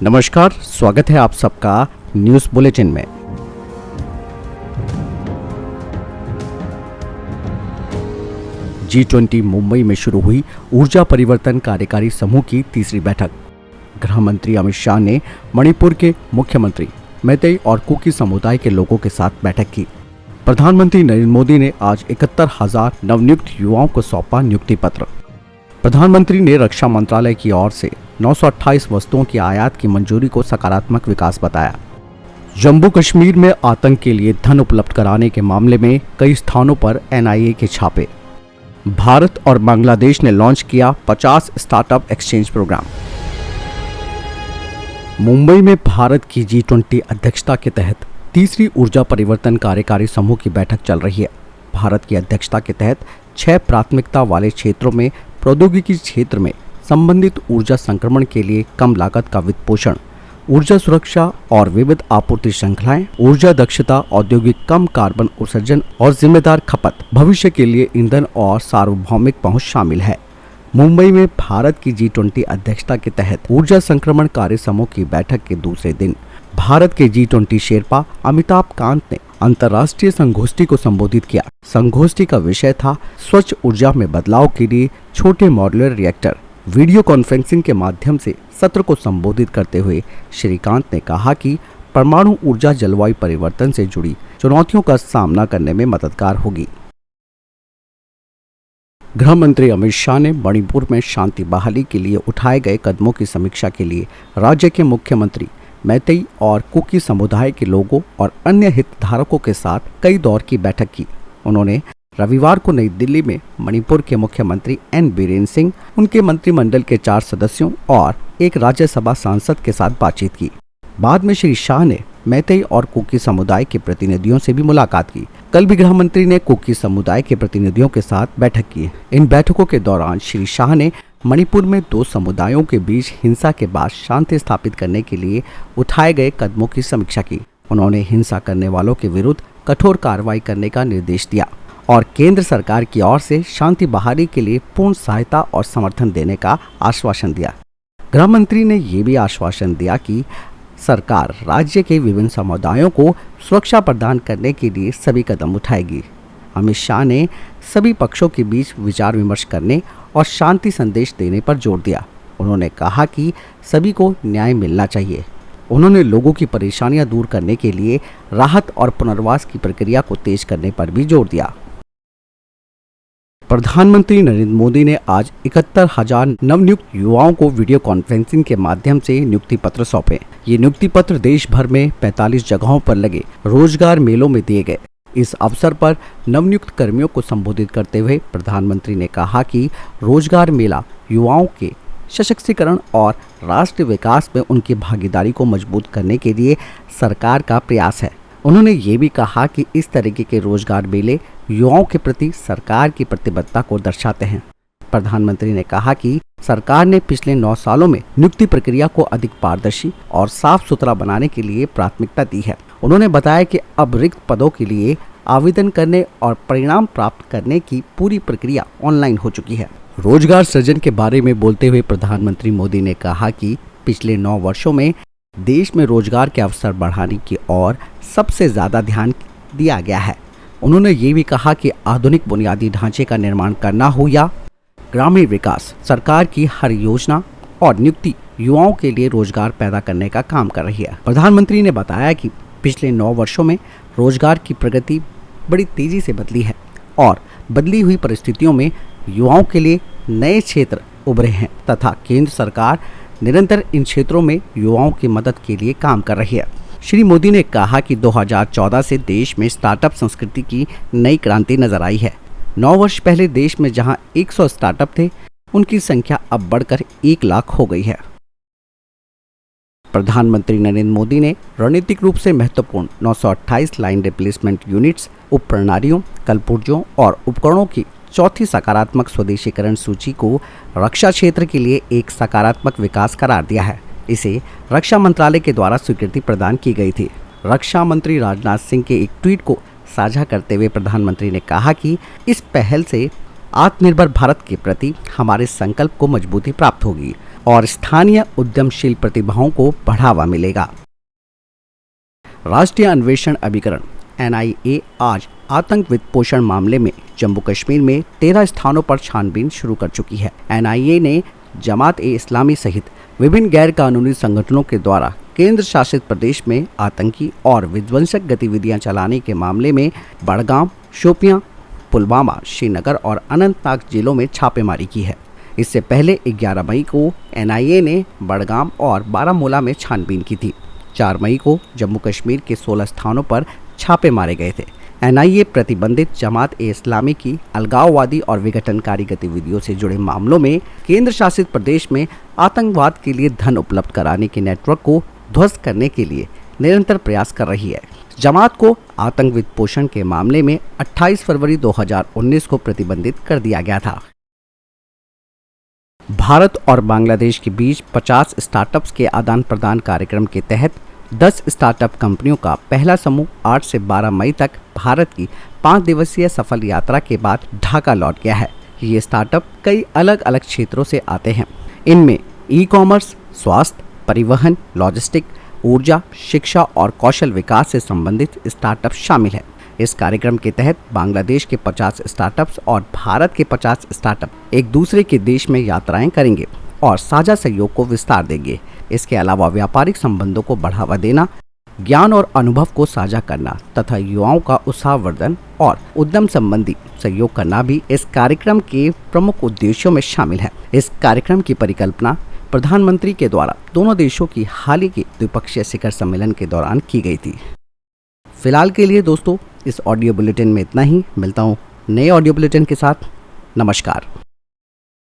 नमस्कार, स्वागत है आप सबका न्यूज़ बुलेटिन में। G20 मुंबई में शुरू हुई ऊर्जा परिवर्तन कार्यकारी समूह की तीसरी बैठक। गृह मंत्री अमित शाह ने मणिपुर के मुख्यमंत्री मैतेई और कुकी समुदाय के लोगों के साथ बैठक की। प्रधानमंत्री नरेंद्र मोदी ने आज 71,000 नवनियुक्त युवाओं को सौंपा नियुक्ति पत्र। प्रधानमंत्री ने रक्षा मंत्रालय की ओर से 928 वस्तुओं की आयात की मंजूरी को सकारात्मक विकास बताया। जम्मू कश्मीर में आतंक के लिए धन उपलब्ध कराने के मामले में कई स्थानों पर NIA के छापे। भारत और बांग्लादेश ने लॉन्च किया 50 स्टार्टअप एक्सचेंज प्रोग्राम। मुंबई में भारत की G20 अध्यक्षता के तहत तीसरी ऊर्जा परिवर्तन कार्यकारी समूह की बैठक चल रही है। भारत की अध्यक्षता के तहत 6 प्राथमिकता वाले क्षेत्रों में प्रौद्योगिकी क्षेत्र में संबंधित ऊर्जा संक्रमण के लिए कम लागत का वित्त पोषण, ऊर्जा सुरक्षा और विविध आपूर्ति श्रृंखलाएं, ऊर्जा दक्षता, औद्योगिक कम कार्बन उत्सर्जन और जिम्मेदार खपत, भविष्य के लिए ईंधन और सार्वभौमिक पहुंच शामिल है। मुंबई में भारत की G20 अध्यक्षता के तहत ऊर्जा संक्रमण कार्य समूह की बैठक के दूसरे दिन भारत के G20 शेरपा अमिताभ कांत ने अंतर्राष्ट्रीय संगोष्ठी को संबोधित किया। संगोष्ठी का विषय था स्वच्छ ऊर्जा में बदलाव के लिए छोटे मॉड्यूलर रिएक्टर। वीडियो कॉन्फ्रेंसिंग के माध्यम से सत्र को संबोधित करते हुए श्री कांत ने कहा कि परमाणु ऊर्जा जलवायु परिवर्तन से जुड़ी चुनौतियों का सामना करने में मददगार होगी। गृह मंत्री अमित शाह ने मणिपुर में शांति बहाली के लिए उठाए गए कदमों की समीक्षा के लिए राज्य के मुख्यमंत्री मैतेई और कुकी समुदाय के लोगों और अन्य हितधारकों के साथ कई दौर की बैठक की। उन्होंने रविवार को नई दिल्ली में मणिपुर के मुख्यमंत्री N बीरेन सिंह, उनके मंत्रिमंडल के 4 सदस्यों और एक राज्यसभा सांसद के साथ बातचीत की। बाद में श्री शाह ने मैतेई और कुकी समुदाय के प्रतिनिधियों से भी मुलाकात की। कल भी गृह मंत्री ने कुकी समुदाय के प्रतिनिधियों के साथ बैठक की। इन बैठकों के दौरान श्री शाह ने मणिपुर में 2 समुदायों के बीच हिंसा के बाद शांति स्थापित करने के लिए उठाए गए कदमों की समीक्षा की। उन्होंने हिंसा करने वालों के विरुद्ध कठोर कार्रवाई करने का निर्देश दिया और केंद्र सरकार की ओर से शांति बहाली के लिए पूर्ण सहायता और समर्थन देने का आश्वासन दिया। गृह मंत्री ने ये भी आश्वासन दिया कि सरकार राज्य के विभिन्न समुदायों को सुरक्षा प्रदान करने के लिए सभी कदम उठाएगी। अमित शाह ने सभी पक्षों के बीच विचार विमर्श करने और शांति संदेश देने पर जोर दिया। उन्होंने कहा कि सभी को न्याय मिलना चाहिए। उन्होंने लोगों की परेशानियां दूर करने के लिए राहत और पुनर्वास की प्रक्रिया को तेज करने पर भी जोर दिया। प्रधानमंत्री नरेंद्र मोदी ने आज 71,000 नवनियुक्त युवाओं को वीडियो कॉन्फ्रेंसिंग के माध्यम से नियुक्ति पत्र सौंपे। ये नियुक्ति पत्र देश भर में 45 जगहों पर लगे रोजगार मेलों में दिए गए। इस अवसर पर नवनियुक्त कर्मियों को संबोधित करते हुए प्रधानमंत्री ने कहा कि रोजगार मेला युवाओं के सशक्तिकरण और राष्ट्र विकास में उनकी भागीदारी को मजबूत करने के लिए सरकार का प्रयास है। उन्होंने ये भी कहा कि इस तरीके के रोजगार मेले युवाओं के प्रति सरकार की प्रतिबद्धता को दर्शाते हैं। प्रधानमंत्री ने कहा कि सरकार ने पिछले 9 सालों में नियुक्ति प्रक्रिया को अधिक पारदर्शी और साफ सुथरा बनाने के लिए प्राथमिकता दी है। उन्होंने बताया कि अब रिक्त पदों के लिए आवेदन करने और परिणाम प्राप्त करने की पूरी प्रक्रिया ऑनलाइन हो चुकी है। रोजगार सृजन के बारे में बोलते हुए प्रधानमंत्री मोदी ने कहा कि पिछले 9 वर्षों में देश में रोजगार के अवसर बढ़ाने की ओर सबसे ज्यादा ध्यान दिया गया है। उन्होंने ये भी कहा कि आधुनिक बुनियादी ढांचे का निर्माण करना हो या ग्रामीण विकास, सरकार की हर योजना और नियुक्ति युवाओं के लिए रोजगार पैदा करने का काम कर रही है। प्रधानमंत्री ने बताया कि पिछले 9 वर्षों में रोजगार की प्रगति बड़ी तेजी से बदली है और बदली हुई परिस्थितियों में युवाओं के लिए नए क्षेत्र उभरे हैं तथा केंद्र सरकार निरंतर इन क्षेत्रों में युवाओं की मदद के लिए काम कर रही है। श्री मोदी ने कहा कि 2014 से देश में स्टार्टअप संस्कृति की नई क्रांति नजर आई है। 9 वर्ष पहले देश में जहां 100 स्टार्टअप थे, उनकी संख्या अब बढ़कर 1 लाख हो गई है। प्रधानमंत्री नरेंद्र मोदी ने रणनीतिक रूप से महत्वपूर्ण 928 लाइन रिप्लेसमेंट यूनिट्स, उप प्रणालियों, कलपुर्जों और उपकरणों की चौथी सकारात्मक स्वदेशीकरण सूची को रक्षा क्षेत्र के लिए एक सकारात्मक विकास करार दिया है। इसे रक्षा मंत्रालय के द्वारा स्वीकृति प्रदान की गई थी। रक्षा मंत्री राजनाथ सिंह के एक ट्वीट को साझा करते हुए प्रधानमंत्री ने कहा कि इस पहल से आत्मनिर्भर भारत के प्रति हमारे संकल्प को मजबूती प्राप्त होगी और स्थानीय उद्यमशील प्रतिभाओं को बढ़ावा मिलेगा। राष्ट्रीय अन्वेषण अभिकरण NIA आज आतंक वित्त पोषण मामले में जम्मू कश्मीर में 13 स्थानों पर छानबीन शुरू कर चुकी है। NIA ने जमात-ए-इस्लामी सहित विभिन्न गैर कानूनी संगठनों के द्वारा केंद्र शासित प्रदेश में आतंकी और विध्वंसक गतिविधियां चलाने के मामले में बड़गाम, शोपियां, पुलवामा, श्रीनगर और अनंतनाग जिलों में छापेमारी की है। इससे पहले 11 मई को NIA ने बड़गाम और बारामूला में छानबीन की थी। 4 मई को जम्मू कश्मीर के 16 स्थानों पर छापे मारे गए थे। NIA प्रतिबंधित जमात-ए-इस्लामी की अलगाववादी और विघटनकारी गतिविधियों से जुड़े मामलों में केंद्र शासित प्रदेश में आतंकवाद के लिए धन उपलब्ध कराने के नेटवर्क को ध्वस्त करने के लिए निरंतर प्रयास कर रही है। जमात को आतंक वित्त पोषण के मामले में 28 फरवरी 2019 को प्रतिबंधित कर दिया गया था। भारत और बांग्लादेश के बीच 50 स्टार्टअप्स के आदान प्रदान कार्यक्रम के तहत 10 स्टार्टअप कंपनियों का पहला समूह 8 से 12 मई तक भारत की 5 दिवसीय सफल यात्रा के बाद ढाका लौट गया है। ये स्टार्टअप कई अलग अलग क्षेत्रों से आते हैं। इनमें ई-कॉमर्स, स्वास्थ्य, परिवहन, लॉजिस्टिक, ऊर्जा, शिक्षा और कौशल विकास से संबंधित स्टार्टअप शामिल है। इस कार्यक्रम के तहत बांग्लादेश के 50 स्टार्टअप्स और भारत के 50 स्टार्टअप एक दूसरे के देश में यात्राएं करेंगे और साझा सहयोग को विस्तार देंगे। इसके अलावा व्यापारिक संबंधों को बढ़ावा देना, ज्ञान और अनुभव को साझा करना तथा युवाओं का उत्साहवर्धन और उद्यम संबंधी सहयोग करना भी इस कार्यक्रम के प्रमुख उद्देश्यों में शामिल है। इस कार्यक्रम की परिकल्पना प्रधानमंत्री के द्वारा दोनों देशों की हाल ही के द्विपक्षीय शिखर सम्मेलन के दौरान की गई थी। फिलहाल के लिए दोस्तों इस ऑडियो बुलेटिन में इतना ही। मिलता हूँ नए ऑडियो बुलेटिन के साथ। नमस्कार।